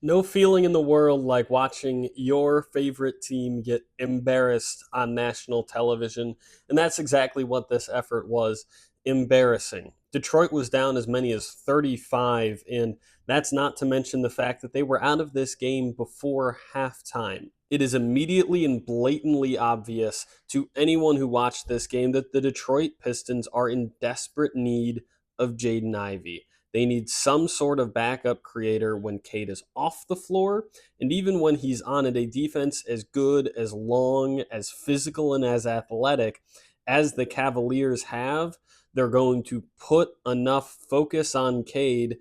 No feeling in the world like watching your favorite team get embarrassed on national television. And that's exactly what this effort was: embarrassing. Detroit was down as many as 35, and that's not to mention the fact that they were out of this game before halftime. It is immediately and blatantly obvious to anyone who watched this game that the Detroit Pistons are in desperate need of Jaden Ivey. They need some sort of backup creator when Cade is off the floor. And even when he's on it, a defense as good, as long, as physical, and as athletic as the Cavaliers have, they're going to put enough focus on Cade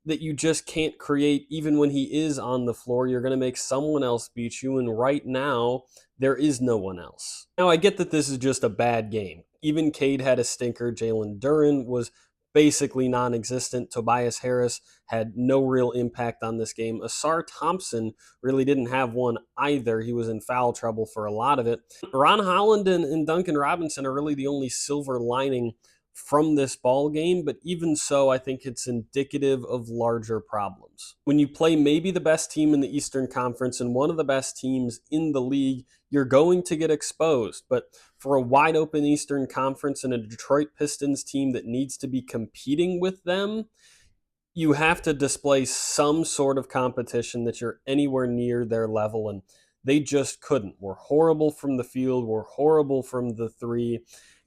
that you just can't create even when he is on the floor. You're going to make someone else beat you. And right now, there is no one else. Now, I get that this is just a bad game. Even Cade had a stinker. Jalen Duren was basically non existent. Tobias Harris had no real impact on this game. Asar Thompson really didn't have one either. He was in foul trouble for a lot of it. Ron Holland and Duncan Robinson are really the only silver lining from this ball game, but even so, I think it's indicative of larger problems. When you play maybe the best team in the Eastern Conference and one of the best teams in the league, you're going to get exposed. But for a wide open Eastern Conference and a Detroit Pistons team that needs to be competing with them, you have to display some sort of competition that you're anywhere near their level, and they just couldn't. We're horrible from the field, we're horrible from the three,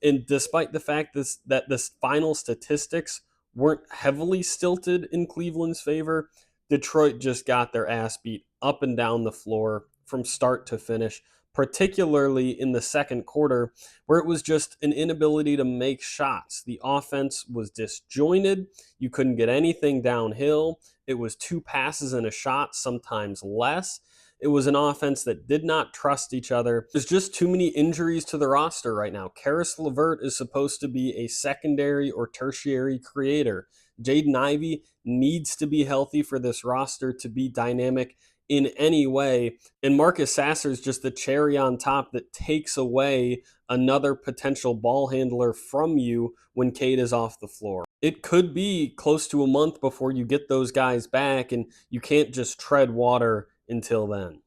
and despite the fact that this final statistics weren't heavily stilted in Cleveland's favor, Detroit just got their ass beat up and down the floor from start to finish, particularly in the second quarter, where it was just an inability to make shots. The offense was disjointed. You couldn't get anything downhill. It was two passes and a shot, sometimes less. It was an offense that did not trust each other. There's just too many injuries to the roster right now. Karis LeVert is supposed to be a secondary or tertiary creator. Jaden Ivey needs to be healthy for this roster to be dynamic in any way. And Marcus Sasser is just the cherry on top that takes away another potential ball handler from you when Cade is off the floor. It could be close to a month before you get those guys back, and you can't just tread water until then.